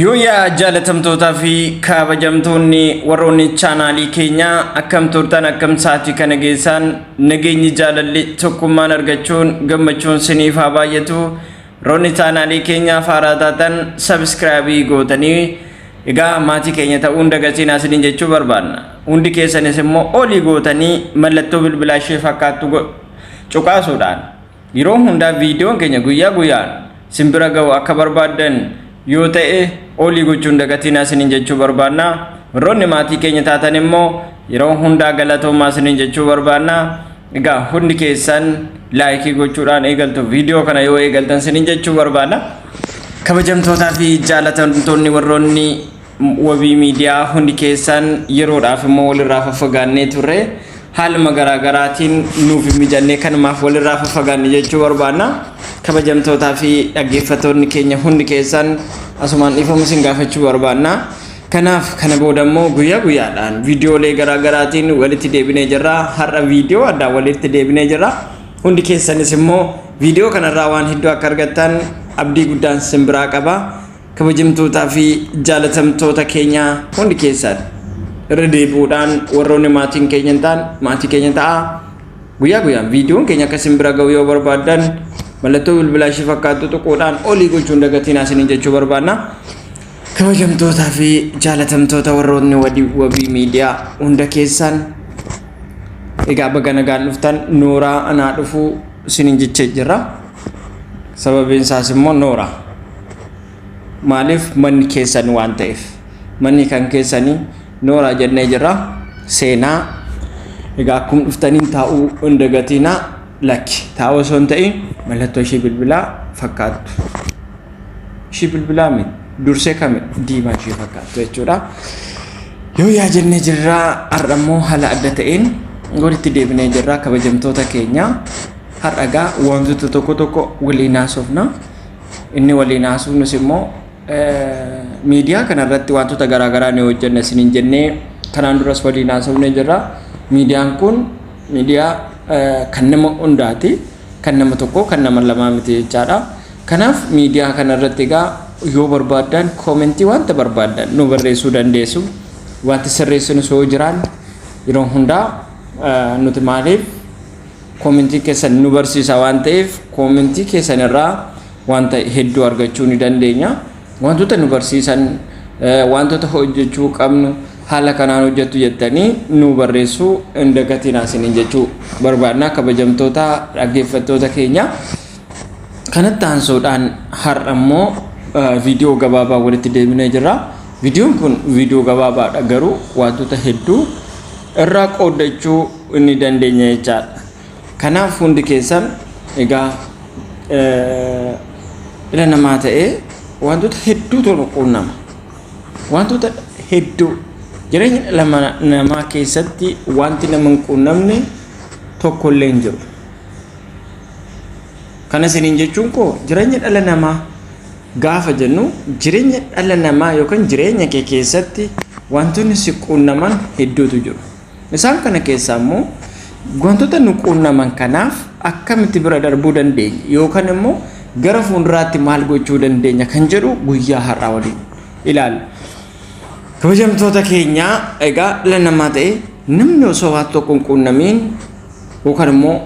Yoo yaa jaalatamtootaa fi kabajamtoonni warooni chaanaalii keenyaa akkam turtan akkam saatii kana geessan nageenyi jaalalli tokkummaan argachuun gammachuun sinif haa baay'atu. Warooni chaanaalii keenyaa faaraa taatan subscribe gootanii egaa maatii keenya ta'uun dagatinaa isiniin jechuu barbaanna. Hundi keessanis immoo olii gootanii mallattoo bilbilaa ishee fakkaattu cuqaasuudhaan yeroo hundaa viidiyoon keenya guyyaa guyyaan simbira ga'u akka barbaadan yoo ta'e olii gochuun dagatinaa isiniin jechuu barbaanna. Waroonni maatii keenya taatan immoo yeroo hundaa galaatoomaa isiniin jechuu barbaanna. Egaa hundi keessan laayikii gochuudhaan eegaltu viidiyoo kana yoo eegaltan isiniin jechuu barbaanna. Kabajamtootaa fi jaalatamtoonni warroonni Wabii miidiyaa hundi keessan yeroodhaaf immoo walirraa faffagaannee turre haaluma garaagaraatiin nuuf mijannee kanumaaf walirraa faffagaanne jechuu barbaanna. Kabajamtootaa fi dhaggeeffattoonni keenya hundi keessan asumaan dhiifama isin gaafachuu barbaanna. Kanaaf kana booda immoo guyyaa guyyaadhaan viidiyoolee garaagaraatiin walitti deebinee jirra. Har'a viidiyoo addaa walitti deebinee jirra. Hundi keessanis immoo viidiyoo kanarraa waan hedduu akka argattan abdii guddaan simbiraa qaba. Kabajamtootaa fi jaalatamtoota keenya hundi keessan irra deebi'uudhaan warroonni maatiin keenya ta'a. Guyyaa guyyaan viidiyoon keenya akka simbira ga'u yoo barbaadan mallattoo bilbilaa ishee fakkaattu tuquudhaan olii gochuun dagatinaa isiniin jechuu barbaanna. Kabajamtootaa fi jaalatamtoota warroonni Wabii miidiyaa hunda keessan egaa baga nagaan dhuftan. Nooraa anaa dhufuu isiniin jechee jirra. Sababiin isaas immoo Nooraa maaliif manni keessan waan ta'eef manni kan keessanii Nooraa jennee jirra. Seenaa egaa akkuma dhuftaniin taa'uu hin dagatinaa. Lakki taa'uu osoo hin ta'in mallattoo ishee bilbilaa fakkaattu. Ishee bilbilaa miti dursee kame diimaa ishee fakkaattu jechuudha. Yoo yaa jennee jirra. Har'a immoo haala adda ta'een walitti deebinee jirra. Kabajamtoota keenya har'a egaa wantoota tokko waliin haasofna. Inni waliin haasofnus immoo miidiyaa kanarratti wantoota garaagaraa ni hojjenna isiniin jennee kanaan duras waliin haasofnee jirra. Miidiyaan kun miidiyaa kan nama hundaati, kan nama tokko, kan nama lamaa miti jechaadha. Kanaaf miidiyaa kanarratti egaa yoo barbaadan koomentii wanta barbaadan nu barreessuu dandeessu. Wanti sirreessinu yoo jiraan yeroo hundaa nuti maaliif koomentii keessan nu barsiisa waan ta'eef koomentii keessan irraa wanta hedduu argachuu ni dandeenya. Wantoota nu barsiisan wantoota hojjechuu qabnu haala kanaan hojjettu jettanii nu barreessuu hin dagatinaa isiniin jechuu barbaanna. Kabajamtoota dhaggeeffattoota keenya kanatti aansuudhaan har'a immoo viidiyoo gabaabaa walitti deebinee jirra. Viidiyoon kun viidiyoo gabaabaadha, garuu wantoota hedduu irraa qoodachuu ni dandeenya jechaadha. Kanaaf hundi keessan egaa ila namaa ta'ee wantoota hedduu tolu quunnama. Wantoota hedduu jireenya dhala namaa keessatti wanti nama hin quunnamne tokko illee hin jiru. Kana isiniin jechuun koo jireenya dhala namaa gaafa jennu jireenya dhala namaa yookaan jireenya kee keessatti wantoonni si quunnaman hedduutu jiru. Isaan kana keessaa immoo wantoota nu quunnaman kanaaf akkamitti bira darbuu dandeenya yookaan immoo gara fuulduraatti maal gochuu dandeenya kan jedhu guyyaa har'aa waliin ilaalla. Kabajamtoota keenya egaa dhala namaa ta'e namni osoo waan tokko hin quunnamiin yookaan immoo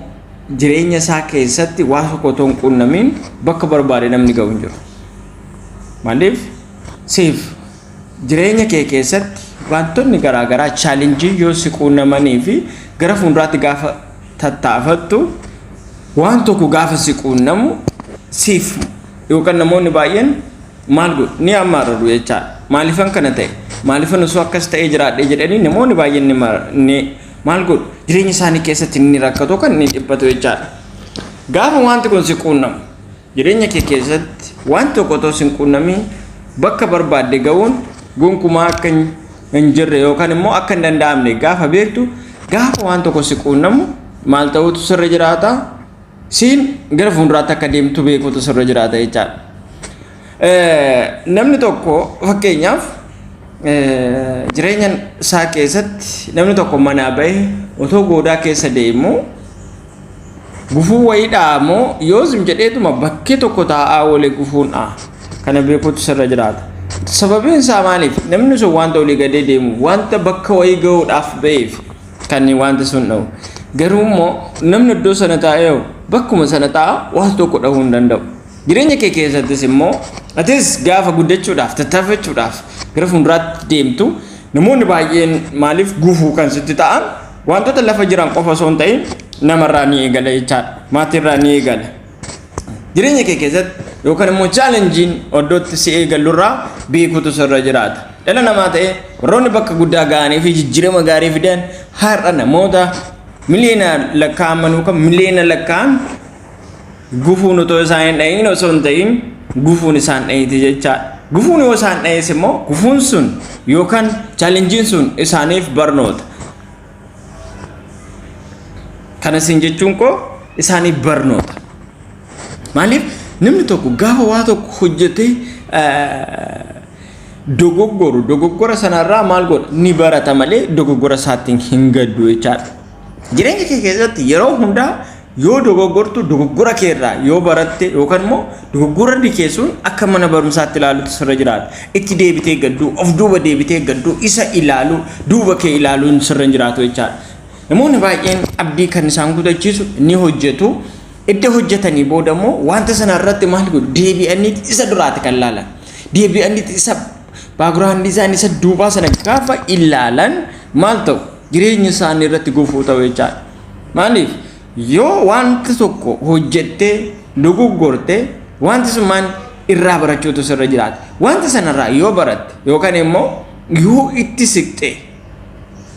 jireenya isaa keessatti waan tokko otoo hin quunnamiin bakka barbaade namni ga'u hin jiru. Maaliif siif jireenya kee keessatti wantoonni garaagaraa chaleenjii yoo si quunnamanii fi gara fuulduraatti gaafa tattaafattu waan tokko gaafa si quunnamu siif yookaan namoonni baay'een maal godhu ni ammaarru jechaadha. Maaliifan kana ta'e maaliifan osoo akkas ta'ee jiraadhe jedhanii namoonni baay'een ni maal godhu jireenya isaanii keessatti ni rakkatu kan ni dhiphatu jechaadha. Gaafa wanti kun si quunnamu jireenya kee keessatti wanti tokko otoo si hin quunnamin bakka barbaadde ga'uun gonkumaa akka hin jirre yookaan immoo akka hin danda'amne gaafa beektu gaafa waan tokko si quunnamu maal ta'utu sirra jiraata. Siin gara fuulduraatti akka deemtu beekuutu sirra jiraata jechaadha. Namni tokko fakkeenyaaf jireenya isaa keessatti namni tokko manaa bahee otoo goodaa keessa deemu gufuu wayii dhaamoo yoo sim jedheetuma bakkee tokko taa'aa oole gufuun kana beekuutu sirra jiraata. Sababiin isaa maaliif namni sun wanta olii gadee deemu wanta bakka wayii gahuudhaaf ba'eef kan wanta sun dha'u. Garuu immoo namni iddoo sana taa'ee bakkuma sana taa'a waan tokko dhahuu hin danda'u. Jireenya kee keessattis immoo atis gaafa guddachuudhaaf tattaafachuudhaaf gara fuulduraatti deemtu namoonni baay'een maaliif gufuu kan sitti ta'an wantoota lafa jiran qofa osoo hin ta'in namarraa ni eegala jechaadha. Maatiirraa ni eegala. Jireenya kee keessatti yookaan immoo chaleenjiin iddootti si eegalurraa beekuutu sirra jiraata. Dhala namaa ta'ee warroonni bakka guddaa ga'anii fi jijjiirama gaarii fidan har'a namoota miliyoona lakkaa'aman yookaan miliyoona lakkaa'an gufuun otoo isaan hin dhahin osoo hin ta'in gufuun isaan dhahiti jechaadha. Gufuun yoo isaan dhahes immoo gufuun sun yookaan chaleenjiin sun isaaniif barnoota. Kana isin jechuun koo isaaniif barnoota. Maaliif namni tokko gaafa waa tokko hojjetee dogoggora sanarraa maal godha ni barata malee dogoggora isaatiin hin gaddu jechaadha. Jireenya kee keessatti yeroo hundaa yoo dogoggortu dogoggora keerraa yoo baratte yookaan immoo dogoggorri kee sun akka mana barumsaatti ilaaluutu sirra jiraata. Itti deebitee gaddu of duuba deebitee gaddu isa ilaalu duuba kee ilaaluun sirra jiraatu jechaadha. Namoonni baay'een abdii kan isaan kutachiisu ni hojjetu. Iddoo hojjetanii booda immoo wanta sana irratti maal godhu deebi'anii isa duraati kan ilaalan. Deebi'anii isa baagiraawundi isaanii isa duubaa sana gaafa ilaalan maal ta'u jireenya isaanii irratti gufuu ta'u jechaadha. Maaliif yoo wanta tokko hojjettee dogoggorte wanti sun maal irraa barachuutu sirra jiraata. Wanta sanarraa yoo baratte yookaan immoo yoo itti siqxe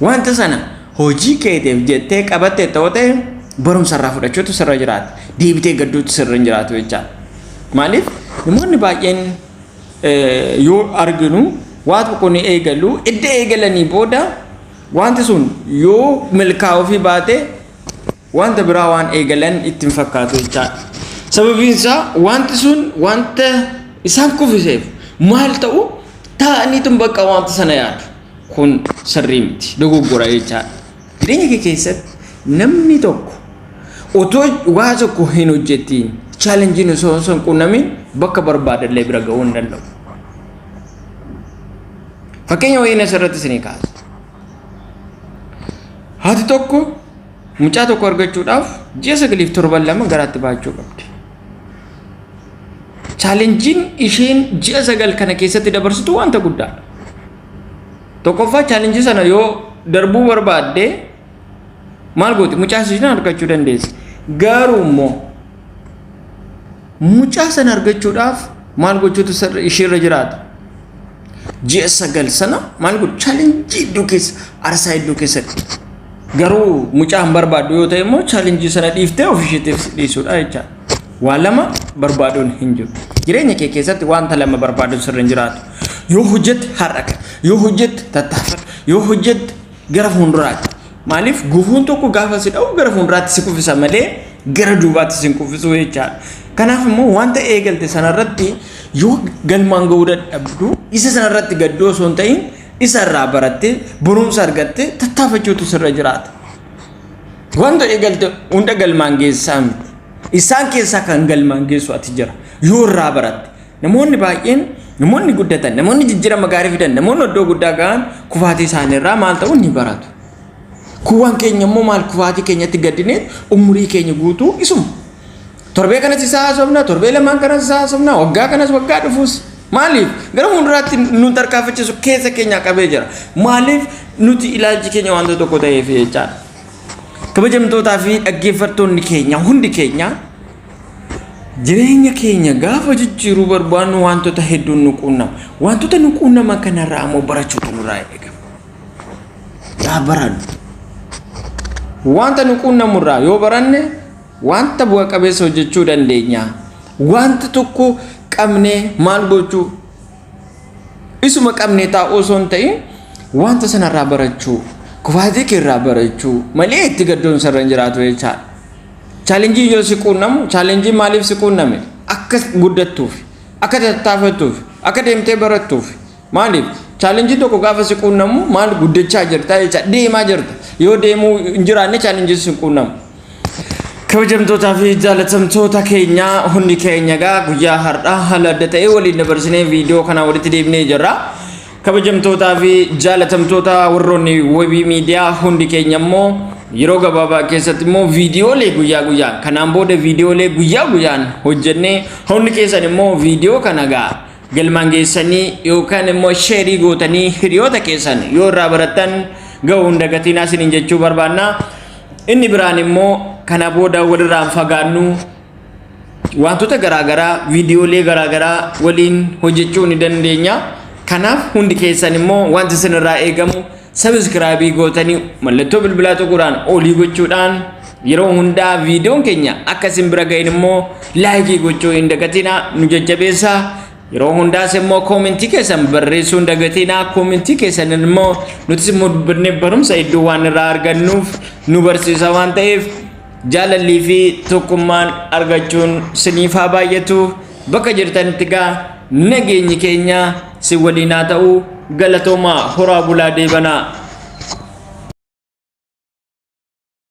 wanta sana hojii keetiif jettee qabatte ta'uu ta'e barumsa irraa fudhachuutu sirra jiraata. Deebitee gadduutu sirra hin jiraatu jechaadha. Maaliif namoonni baay'een yoo arginu waa tokko ni eegalu edda eegalanii booda wanti sun yoo milkaa'uu fi baate wanta biraa waan eegalan ittiin fakkaatu jechaadha. Sababiin isaa wanti sun wanta isaan kufiseef maal ta'u taa'aniitu bakka wanta sana yaadu. Kun sirrii miti dogoggora jechaadha. Jireenya kee keessatti namni tokko otoo waa tokko hin hojjetiin chaleenjiin osoo hin qunnamin bakka barbaadallee bira ga'uu hin danda'u. Fakkeenya wayii asirratti isinii kaasa. Haati tokko mucaa tokko argachuudhaaf ji'a 9-7 garaatti baachuu qabdi. Chaleenjiin isheen ji'a 9 kana keessatti dabarsitu wanta guddaadha. Tokkoffaa chaleenjii sana yoo darbuu barbaadde maal gooti mucaa isheen argachuu dandeessi. Garuu immoo mucaa sana argachuudhaaf maal gochuutu isheerra jiraata. Ji'a 9 sana maal godhu chaleenjii iddoo keessa arsaa iddoo keessatti. Garuu mucaa hin barbaadu yoo ta'e immoo chaleenjii sana dhiiftee ofisheetiif dhiisuudha jechaadha. Waan lama barbaaduun hin jiru. Jireenya kee keessatti wanta lama barbaaduun sirra hin jiraatu. Yoo hojjette har'a kan yoo hojjette tattaafadhu yoo hojjette gara fuulduraatti. Maaliif gufuun tokko gaafa si dha'u gara fuulduraatti si kuffisa malee gara duubaatti si hin kuffisu jechaadha. Kanaaf immoo wanta eegalte sanarratti yoo galmaan ga'uu dadhabdu isa sanarratti gadduu osoo hin ta'in isa irraa barattee barumsa argattee tattaafachuutu sirra jiraata. Wanta eegalte hunda galmaan geessaa miti. Isaan keessaa kan galmaan geessu ati jira yoo irraa baratte. Namoonni baay'een namoonni guddatan namoonni jijjiirama gaarii fidan namoonni iddoo guddaa ga'an kufaatii isaaniirraa maal ta'u ni baratu. Kuwwan keenya immoo maal kufaatii keenyatti gaddinee umurii keenya guutuu isuma. Torbee kanas isaa haasofna torbee lamaan kanas isaa haasofna waggaa kanas waggaa dhufuus. Maaliif gara fuulduraatti nu tarkaanfachiisu keessa keenya qabee jira. Maaliif nuti ilaalchi keenya wanta tokko ta'eef jechaadha. Kabajamtootaa fi dhaggeeffattoonni keenya hundi keenya jireenya keenya gaafa jijjiiruu barbaannu wantoota hedduun nu quunnama. Wantoota nu quunnaman kanarraa ammoo barachuutu nurraa eegama. Yaa barannu. Wanta nu quunnamurraa yoo baranne wanta bu'a qabeessa hojjechuu dandeenya. Wanta tokko qabnee maal gochuu isuma qabnee taa'uu osoo hin ta'in wanta sanarraa barachuu kufaatii keerraa barachuu malee itti gaddoon sirra hin jiraatu jechaadha. Chaleenjii yoo si quunnamu chaleenjii maaliif si quunname akka guddattuuf akka tattaafattuuf akka deemtee barattuuf maaliif chaleenjii tokko gaafa si quunnamu maal guddachaa jirta jechaadha deemaa jirta yoo deemuu hin jiraanne chaleenjii si quunnamu. kabajamtoota fi jaalatamtoota keenya hundi keenya guyyaa har'aa haala adda ta'e waliin dabarsinee viidiyoo kana walitti deebinee jirra. kabajamtoota fi jaalatamtoota warroonni Wabii miidiyaa hundi keenya immoo yeroo gabaabaa keessatti immoo viidiyoolee guyyaa guyyaan kanaan booda viidiyoolee guyyaa guyyaan hojjennee hundi keessan immoo viidiyoo kana galmaan geessanii yookaan immoo sheerii gootanii hiriyoota keessan yoo irraa barattan ga'uun dagatinaa sinin jechuu barbaanna. Inni biraan immoo kana booda walirraan fagaannu wantoota garaagaraa viidiyoolee garaagaraa waliin hojjechuu ni dandeenya. Kanaaf hundi keessan immoo wanti isinirraa eegamu subscribe gootanii mallattoo bilbilaa tokkodhaan olii gochuudhaan yeroo hundaa viidiyoon keenya akka isin bira ga'in immoo like gochuu hin dagatinaa nu jajjabeessaa. Yeroo hundaas immoo koomentii keessan barreessuu hin dagatinaa. Koomentii keessan immoo nuti immoo dubbannee barumsa iddoo waan irraa argannuuf nu barsiisa waan ta'eef jaalallii fi tokkummaan argachuun siniif haa baay'atu. Bakka jirtanitti nageenyi keenya si waliin haa ta'u. Galaatoomaa horaa bulaa deebanaa.